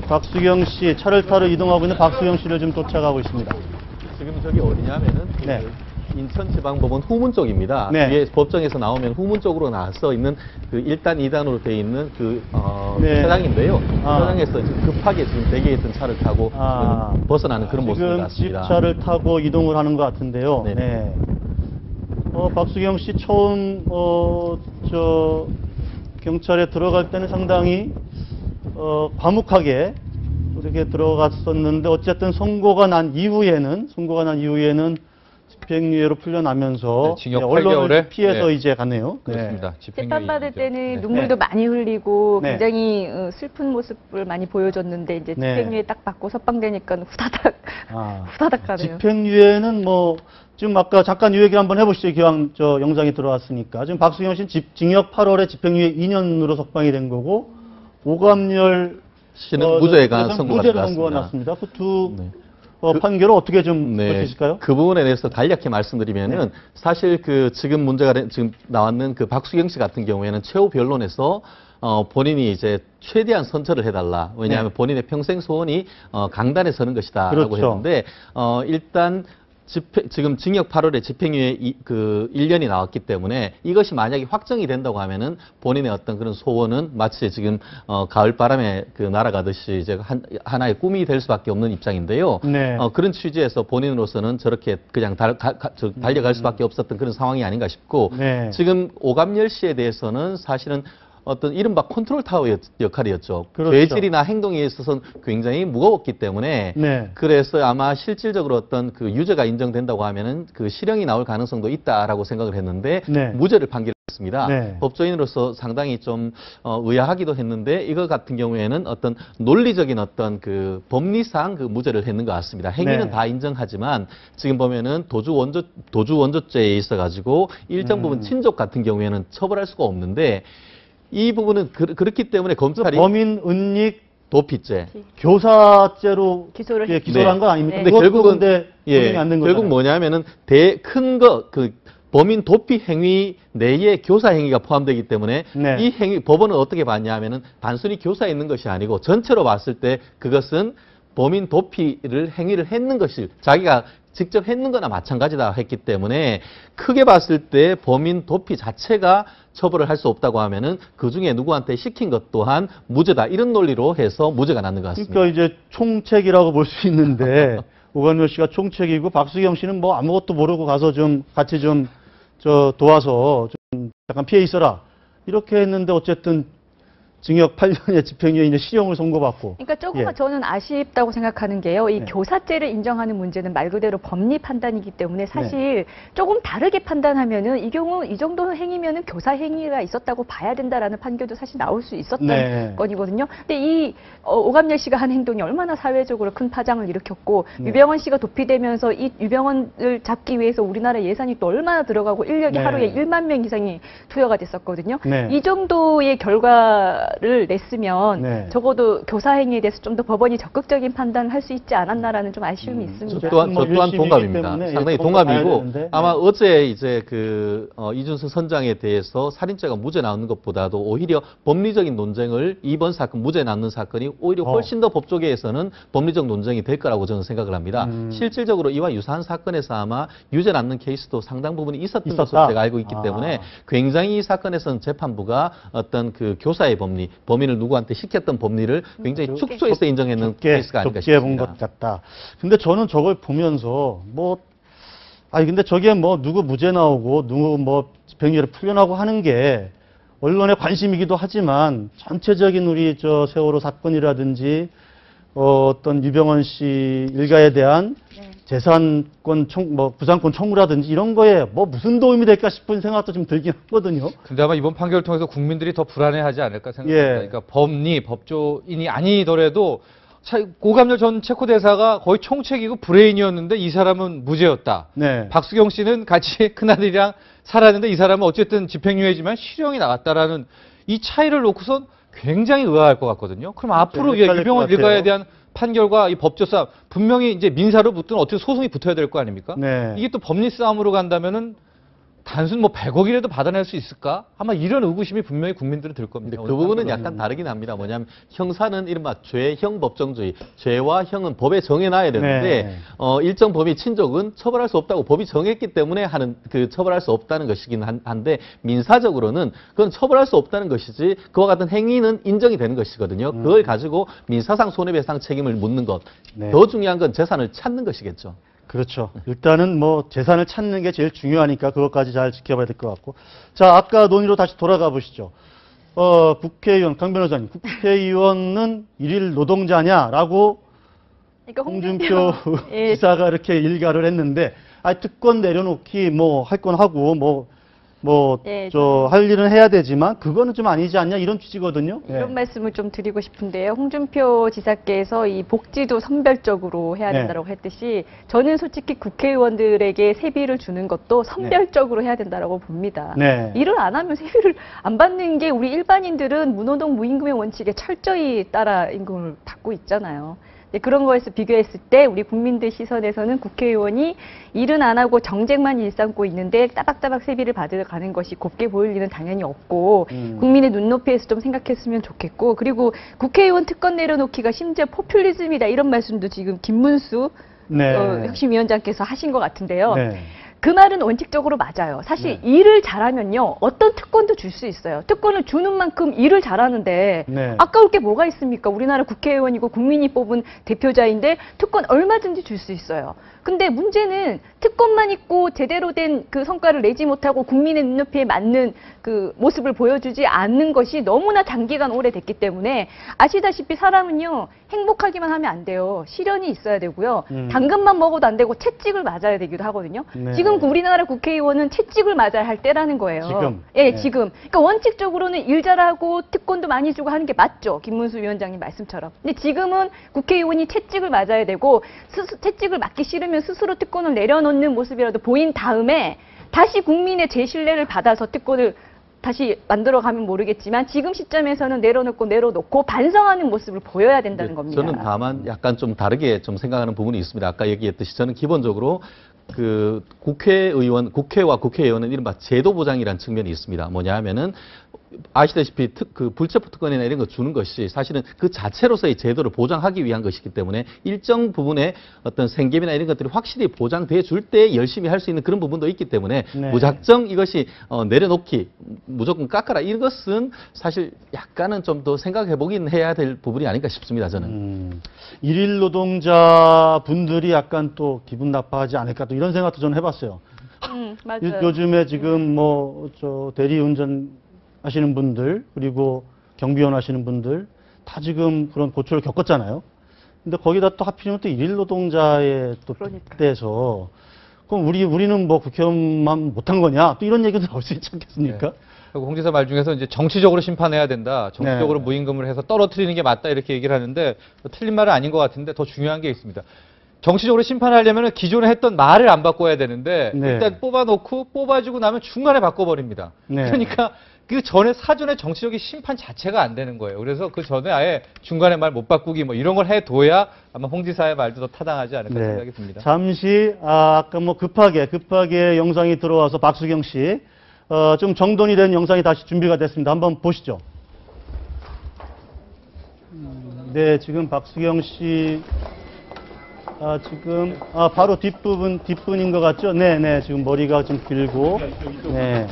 박수경 씨 차를 타러 이동하고 있는 박수경 씨를 좀 쫓아가고 있습니다. 지금 저기 어디냐면은 네. 인천지방법원 후문 쪽입니다. 네. 뒤에 법정에서 나오면 후문 쪽으로 나서 있는 그 1단, 2단으로 돼 있는 그 네. 주차장인데요. 아. 주차장에서 지금 급하게 지금 대기에 있던 차를 타고 지금 벗어나는 그런 모습 지금 같습니다. 집차를 타고 이동을 하는 것 같은데요. 네. 네. 박수경 씨 처음 경찰에 들어갈 때는 상당히 과묵하게 이렇게 들어갔었는데 어쨌든 선고가 난 이후에는 집행유예로 풀려나면서 네, 징역 언론을 8개월에 피해서 네. 이제 갔네요. 그렇습니다. 재판 받을 때는 네. 눈물도 많이 흘리고 네. 굉장히 슬픈 모습을 많이 보여줬는데 이제 네. 집행유예 딱 받고 석방되니까 후다닥 아, 후다닥 가네요. 집행유예는 뭐 지금 아까 잠깐 이 얘기 한번 해보시죠. 기왕 저 영상이 들어왔으니까 지금 박수경 씨는 징역 8월에 집행유예 2년으로 석방이 된 거고 오감열 씨는 무죄가 무죄로 선고가 선고가 났습니다. 났습니다. 그 두 네. 판결을 어떻게 좀 네, 보실까요? 그 부분에 대해서 간략히 말씀드리면은 네. 사실 그 지금 문제가 지금 나왔는 그 박수경 씨 같은 경우에는 최후 변론에서 본인이 이제 최대한 선처를 해달라. 왜냐하면 네. 본인의 평생 소원이 강단에 서는 것이다라고 그렇죠. 했는데 일단 지금 징역 8월에 집행유예 1년이 나왔기 때문에 이것이 만약에 확정이 된다고 하면은 본인의 어떤 그런 소원은 마치 지금 가을 바람에 날아가듯이 이제 하나의 꿈이 될 수밖에 없는 입장인데요. 네. 그런 취지에서 본인으로서는 저렇게 그냥 달려갈 수밖에 없었던 그런 상황이 아닌가 싶고 네. 지금 오감열 씨에 대해서는 사실은 어떤 이른바 컨트롤 타워 역할이었죠. 그렇죠. 죄질이나 행동에 있어서는 굉장히 무거웠기 때문에 네. 그래서 아마 실질적으로 어떤 그 유죄가 인정된다고 하면은 그 실형이 나올 가능성도 있다라고 생각을 했는데 네. 무죄를 판결했습니다. 네. 법조인으로서 상당히 좀 의아하기도 했는데 이거 같은 경우에는 어떤 논리적인 어떤 그 법리상 그 무죄를 했는 것 같습니다. 행위는 네. 다 인정하지만 지금 보면은 도주 원조죄에 있어 가지고 일정 부분 친족 같은 경우에는 처벌할 수가 없는데 이 부분은 그렇기 때문에 검찰이 범인 은닉 도피죄. 교사죄로 기소를 예, 했죠. 기소를 네. 한 거 아닙니까? 네. 근데 결국은 근데 범인이 안 된 거잖아요. 결국 뭐냐면은 큰 거 범인 도피 행위 내에 교사 행위가 포함되기 때문에 네. 이 행위 법원은 어떻게 봤냐 하면은 단순히 교사에 있는 것이 아니고 전체로 봤을 때 그것은 범인 도피를 행위를 했는 것이 자기가 직접 했는 거나 마찬가지다 했기 때문에 크게 봤을 때 범인 도피 자체가 처벌을 할 수 없다고 하면은 그 중에 누구한테 시킨 것 또한 무죄다 이런 논리로 해서 무죄가 나는 것 같습니다. 그러니까 이제 총책이라고 볼 수 있는데 오관열 씨가 총책이고 박수경 씨는 뭐 아무것도 모르고 가서 좀 같이 좀 도와서 좀 약간 피해 있어라 이렇게 했는데 어쨌든 징역 8년의 집행유예 이제 실형을 선고받고. 그러니까 조금만 예. 저는 아쉽다고 생각하는 게요. 이 네. 교사죄를 인정하는 문제는 말 그대로 법리 판단이기 때문에 사실 네. 조금 다르게 판단하면은 이 경우 이 정도 행위면은 교사 행위가 있었다고 봐야 된다라는 판결도 사실 나올 수 있었던 네. 건이거든요. 근데 이 오감열 씨가 한 행동이 얼마나 사회적으로 큰 파장을 일으켰고 네. 유병헌 씨가 도피되면서 이 유병헌을 잡기 위해서 우리나라 예산이 또 얼마나 들어가고 인력이 네. 하루에 1만 명 이상이 투여가 됐었거든요. 네. 이 정도의 결과를 냈으면 네. 적어도 교사 행위에 대해서 좀 더 법원이 적극적인 판단을 할 수 있지 않았나라는 좀 아쉬움이 있습니다. 저 또한 뭐 동감이입니다. 일심이기 때문에 상당히 예, 좀더 봐야 동감이고 되는데. 아마 네. 어제 이제 이준석 선장에 대해서 살인죄가 무죄 나오는 것보다도 오히려 법리적인 논쟁을 이번 사건 무죄 남는 사건이 오히려 훨씬 더 법조계에서는 법리적 논쟁이 될 거라고 저는 생각을 합니다. 실질적으로 이와 유사한 사건에서 아마 유죄 남는 케이스도 상당 부분이 있었던 것으로 제가 알고 있기 때문에 굉장히 이 사건에서는 재판부가 어떤 그 교사의 법리, 범인을 누구한테 시켰던 법리를 굉장히 축소해서 인정했는 케이스가 아닌가 좁게 본 싶습니다. 것 같다. 근데 저는 저걸 보면서 근데 저게 뭐 누구 무죄 나오고 누구 뭐 집행유예를 풀려나고 하는 게 언론의 관심이기도 하지만 전체적인 우리 세월호 사건이라든지 어떤 유병헌 씨 일가에 대한 네. 재산권 부산권 청구라든지 이런 거에 무슨 도움이 될까 싶은 생각도 좀 들긴 하거든요. 근데 아마 이번 판결을 통해서 국민들이 더 불안해하지 않을까 생각합니다. 예. 그러니까 법조인이 아니더라도 오감열 전 체코 대사가 거의 총책이고 브레인이었는데 이 사람은 무죄였다. 네. 박수경 씨는 같이 큰아들이랑 살았는데 이 사람은 어쨌든 집행유예지만 실형이 나왔다라는 이 차이를 놓고선 굉장히 의아할 것 같거든요. 그럼 앞으로 헷갈릴 유병헌 것 같아요. 일가에 대한 판결과 이 법조 싸움 분명히 이제 민사로 붙든 어떻게 소송이 붙어야 될 거 아닙니까? 네. 이게 또 법리 싸움으로 간다면은 단순 100억이라도 받아낼 수 있을까? 아마 이런 의구심이 분명히 국민들은 들 겁니다. 근데 그 부분은 약간 다르긴 합니다. 뭐냐면 형사는 이른바 죄형 법정주의, 죄와 형은 법에 정해놔야 되는데 네. 일정 범위 친족은 처벌할 수 없다고 법이 정했기 때문에 하는 처벌할 수 없다는 것이긴 한데 민사적으로는 그건 처벌할 수 없다는 것이지 그와 같은 행위는 인정이 되는 것이거든요. 그걸 가지고 민사상 손해배상 책임을 묻는 것. 네. 더 중요한 건 재산을 찾는 것이겠죠. 그렇죠. 일단은 재산을 찾는 게 제일 중요하니까 그것까지 잘 지켜봐야 될 것 같고. 자, 아까 논의로 다시 돌아가 보시죠. 국회의원, 강 변호사님, 국회의원은 일일 노동자냐라고 그러니까 홍준표 예. 지사가 이렇게 일가를 했는데, 특권 내려놓기 할 건 하고, 예, 할 일은 해야 되지만, 그거는 좀 아니지 않냐, 이런 취지거든요. 이런 예. 말씀을 좀 드리고 싶은데요. 홍준표 지사께서 이 복지도 선별적으로 해야 네. 된다고 했듯이 저는 솔직히 국회의원들에게 세비를 주는 것도 선별적으로 해야 된다고 봅니다. 네. 일을 안 하면 세비를 안 받는 게 우리 일반인들은 무노동 무임금의 원칙에 철저히 따라 임금을 받고 있잖아요. 네, 그런 거에서 비교했을 때 우리 국민들 시선에서는 국회의원이 일은 안 하고 정쟁만 일삼고 있는데 따박따박 세비를 받아가는 것이 곱게 보일 일은 당연히 없고 국민의 눈높이에서 좀 생각했으면 좋겠고 그리고 국회의원 특권 내려놓기가 심지어 포퓰리즘이다 이런 말씀도 지금 김문수 네. 혁신위원장께서 하신 것 같은데요. 네. 그 말은 원칙적으로 맞아요. 사실 일을 잘하면요. 어떤 특권도 줄 수 있어요. 특권을 주는 만큼 일을 잘하는데 네. 아까울 게 뭐가 있습니까? 우리나라 국회의원이고 국민이 뽑은 대표자인데 특권 얼마든지 줄 수 있어요. 근데 문제는 특권만 있고 제대로 된 그 성과를 내지 못하고 국민의 눈높이에 맞는 그 모습을 보여주지 않는 것이 너무나 장기간 오래됐기 때문에 아시다시피 사람은요. 행복하기만 하면 안 돼요. 실현이 있어야 되고요. 당근만 먹어도 안 되고 채찍을 맞아야 되기도 하거든요. 네. 지금 우리나라 국회의원은 채찍을 맞아야 할 때라는 거예요. 지금? 예, 네. 지금. 그러니까 원칙적으로는 일 잘하고 특권도 많이 주고 하는 게 맞죠. 김문수 위원장님 말씀처럼. 근데 지금은 국회의원이 채찍을 맞아야 되고 채찍을 맞기 싫으면 스스로 특권을 내려놓는 모습이라도 보인 다음에 다시 국민의 재신뢰를 받아서 특권을 다시 만들어가면 모르겠지만 지금 시점에서는 내려놓고 반성하는 모습을 보여야 된다는 겁니다. 저는 다만 약간 좀 다르게 좀 생각하는 부분이 있습니다. 아까 얘기했듯이 저는 기본적으로 그 국회와 국회의원은 이른바 제도 보장이라는 측면이 있습니다. 뭐냐 하면은 아시다시피 그 불체포 특권이나 이런 거 주는 것이 사실은 그 자체로서의 제도를 보장하기 위한 것이기 때문에 일정 부분의 어떤 생계비나 이런 것들이 확실히 보장돼 줄 때 열심히 할 수 있는 그런 부분도 있기 때문에 네. 무작정 이것이 내려놓기 무조건 깎아라 이것은 사실 약간은 좀 더 생각해 보긴 해야 될 부분이 아닌가 싶습니다. 저는. 일일 노동자 분들이 약간 또 기분 나빠하지 않을까 또 이런 생각도 저는 해봤어요. 맞아요. 요즘에 지금 뭐 저 대리운전 하시는 분들 그리고 경비원 하시는 분들 다 지금 그런 고초를 겪었잖아요. 근데 거기다 또 하필이면 또 일일 노동자의 또 빗대서 그럼 우리는 뭐 국회의원만 못한 거냐 또 이런 얘기도 나올 수 있지 않겠습니까? 네. 그리고 홍 지사 말 중에서 이제 정치적으로 심판해야 된다. 정치적으로 네. 무임금을 해서 떨어뜨리는 게 맞다 이렇게 얘기를 하는데 틀린 말은 아닌 것 같은데 더 중요한 게 있습니다. 정치적으로 심판하려면 기존에 했던 말을 안 바꿔야 되는데 네. 일단 뽑아놓고 뽑아주고 나면 중간에 바꿔버립니다. 네. 그러니까 그 전에 사전에 정치적인 심판 자체가 안 되는 거예요. 그래서 그 전에 아예 중간에 말 못 바꾸기 뭐 이런 걸 해둬야 아마 홍 지사의 말도 더 타당하지 않을까 네. 생각이 듭니다. 잠시 아까 뭐 급하게 영상이 들어와서 박수경 씨 좀 정돈이 된 영상이 다시 준비가 됐습니다. 한번 보시죠. 네, 지금 박수경 씨 지금 바로 뒷분인 것 같죠? 네, 지금 머리가 좀 길고 네.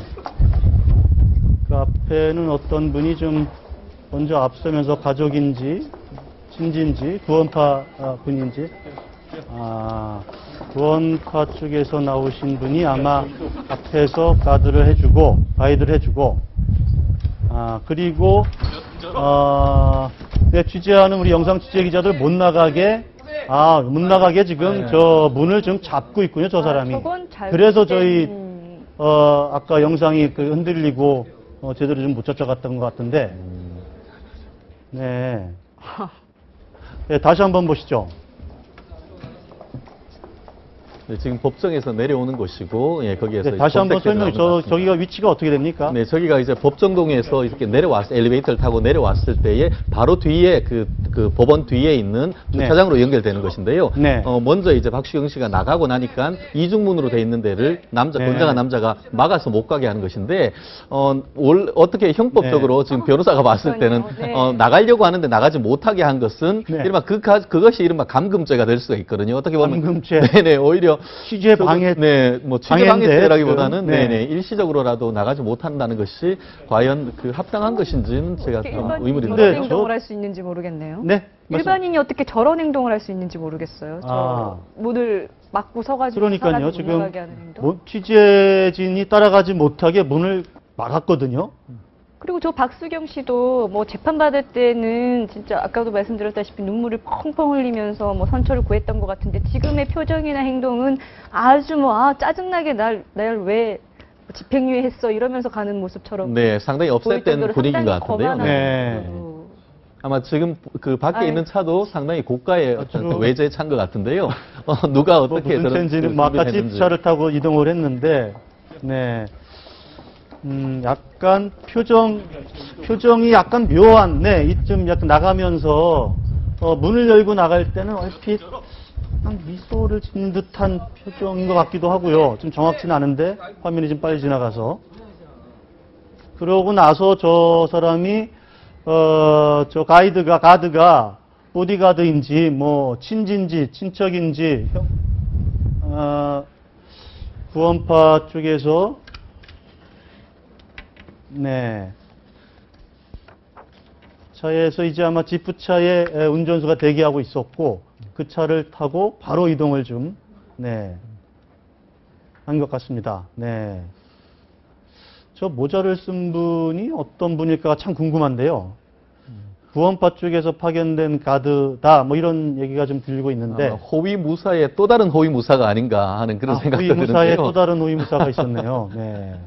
그 앞에는 어떤 분이 좀 먼저 앞서면서 가족인지 친지인지 구원파 분인지 구원파 쪽에서 나오신 분이 아마 앞에서 가이드를 해주고 그리고 네, 취재하는 우리 영상 취재 기자들 못 나가게 지금 저 문을 좀 잡고 있군요, 저 사람이. 그래서 저희 아까 영상이 흔들리고 제대로 좀 못 쫓아갔던 것 같은데. 네. 네, 다시 한번 보시죠. 네, 지금 법정에서 내려오는 곳이고, 예, 거기에서. 네, 다시 한번 설명해. 저기가 위치가 어떻게 됩니까? 네, 저기가 이제 법정동에서 이렇게 엘리베이터를 타고 내려왔을 때에 바로 뒤에 그 법원 뒤에 있는 주차장으로 연결되는 것인데요. 네. 먼저 이제 박수경 씨가 나가고 나니까 이중문으로 돼 있는 데를 건장한 남자가 막아서 못 가게 하는 것인데, 어떻게 형법적으로 지금 변호사가 봤을 때는, 나가려고 하는데 나가지 못하게 한 것은, 이른바 그것이 이른바 감금죄가 될 수가 있거든요. 어떻게 보면. 감금죄. 네네, 오히려. 취재 방해. 네, 뭐 취재 방해죄라기보다는 네. 네네 일시적으로라도 나가지 못한다는 것이 과연 합당한 것인지는 제가 좀 의문이 저런 듭니다. 행동을 할 수 있는지 모르겠네요. 네. 일반인이 어떻게 저런 행동을 할 수 있는지 모르겠어요. 문을 막고 서가지고 그러니까요. 못 지금 나가게 하는 행동. 취재진이 따라가지 못하게 문을 막았거든요. 그리고 저 박수경 씨도 뭐 재판받을 때는 진짜 아까도 말씀드렸다시피 눈물을 펑펑 흘리면서 뭐 선처를 구했던 것 같은데 지금의 표정이나 행동은 아주 짜증나게 날 왜 집행유예 했어 이러면서 가는 모습처럼. 네, 상당히 업셋된 분위기인 것 같은데요. 네. 아마 지금 그 밖에 있는 차도 상당히 고가의 어떤 외제에 찬 것 같은데요. 누가 어떻게 무슨 차인지는 아까 집차를 타고 이동을 했는데, 네. 약간 표정이 약간 묘한, 네, 이쯤 약간 나가면서, 문을 열고 나갈 때는 얼핏 한 미소를 짓는 듯한 표정인 것 같기도 하고요. 좀 정확치는 않은데 화면이 좀 빨리 지나가서. 그러고 나서 저 사람이 저 가드가 보디가드인지 뭐 친지인지 친척인지 구원파 쪽에서 네. 차에서 이제 아마 지프차에 운전수가 대기하고 있었고 그 차를 타고 바로 이동을 좀 한 것 같습니다. 네. 저 모자를 쓴 분이 어떤 분일까가 참 궁금한데요. 구원파 쪽에서 파견된 가드다 뭐 이런 얘기가 좀 들리고 있는데 호위무사의 또 다른 호위무사가 아닌가 하는 그런 생각도 드는데요. 호위무사에 또 다른 호위무사가 있었네요. 네.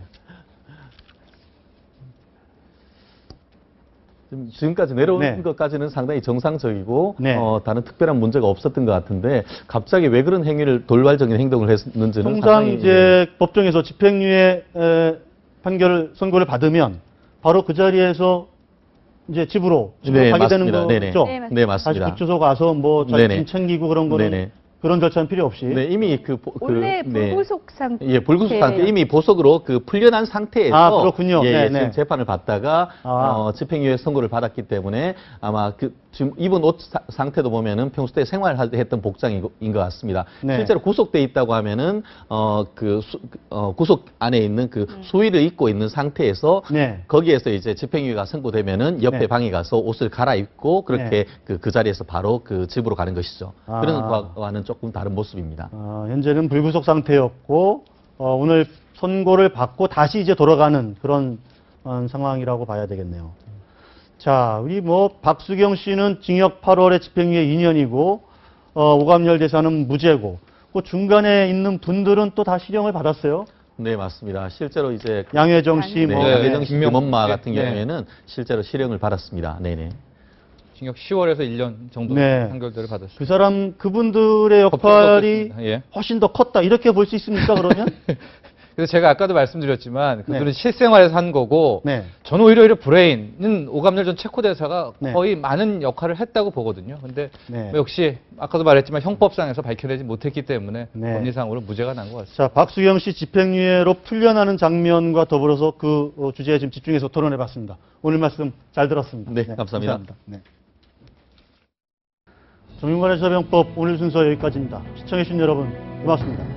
지금까지 내려온 네. 것까지는 상당히 정상적이고 네. 다른 특별한 문제가 없었던 것 같은데 갑자기 왜 그런 행위를 돌발적인 행동을 했는지는 통상 상당히, 이제 법정에서 집행유예 선고를 받으면 바로 그 자리에서 이제 집으로 네, 가게 되는 맞습니다. 네네. 거죠. 네, 네, 다시 맞습니다. 구치소 가서 뭐 네네. 자금 챙기고 그런 거는 네네. 그런 절차는 필요 없이. 네, 이미 원래 불구속 상태. 예, 불구속 상태 이미 보석으로 풀려난 상태에서 아, 그렇군요. 예, 네, 지금 네. 재판을 받다가 집행유예 선고를 받았기 때문에 아마 지금 입은 옷 상태도 보면은 평소 때 생활할 때 했던 복장인 것 같습니다. 네. 실제로 구속돼 있다고 하면은 구속 안에 있는 수의를 입고 있는 상태에서 네. 거기에서 이제 집행유예가 선고되면은 옆에 네. 방에 가서 옷을 갈아입고 그렇게 그 자리에서 바로 집으로 가는 것이죠. 아. 그런 것과는 조금 다른 모습입니다. 현재는 불구속 상태였고 오늘 선고를 받고 다시 이제 돌아가는 그런 상황이라고 봐야 되겠네요. 자, 우리 박수경 씨는 징역 8월에 집행유예 2년이고 오감열 대사는 무죄고 그 중간에 있는 분들은 또 다 실형을 받았어요. 네, 맞습니다. 실제로 이제 양혜정 씨, 네, 뭐 양혜정 씨 김엄마 같은 네. 경우에는 실제로 실형을 받았습니다. 네네. 징역 10월에서 1년 정도 네. 판결들을 받았습니다. 그 사람 그분들의 역할이 법정도 예. 훨씬 더 컸다 이렇게 볼 수 있습니까? 그러면? 그래서 제가 아까도 말씀드렸지만 그들은 네. 실생활에서 한 거고 네. 저는 오히려 브레인은 오감열 전 체코 대사가 네. 거의 많은 역할을 했다고 보거든요. 근데 네. 역시 아까도 말했지만 형법상에서 밝혀내지 못했기 때문에 네. 법리상으로 무죄가 난 것 같습니다. 자, 박수경 씨 집행유예로 풀려나는 장면과 더불어서 그 주제에 좀 집중해서 토론해봤습니다. 오늘 말씀 잘 들었습니다. 네, 감사합니다. 네. 정윤관의 사병법 오늘 순서 여기까지입니다. 시청해주신 여러분 고맙습니다.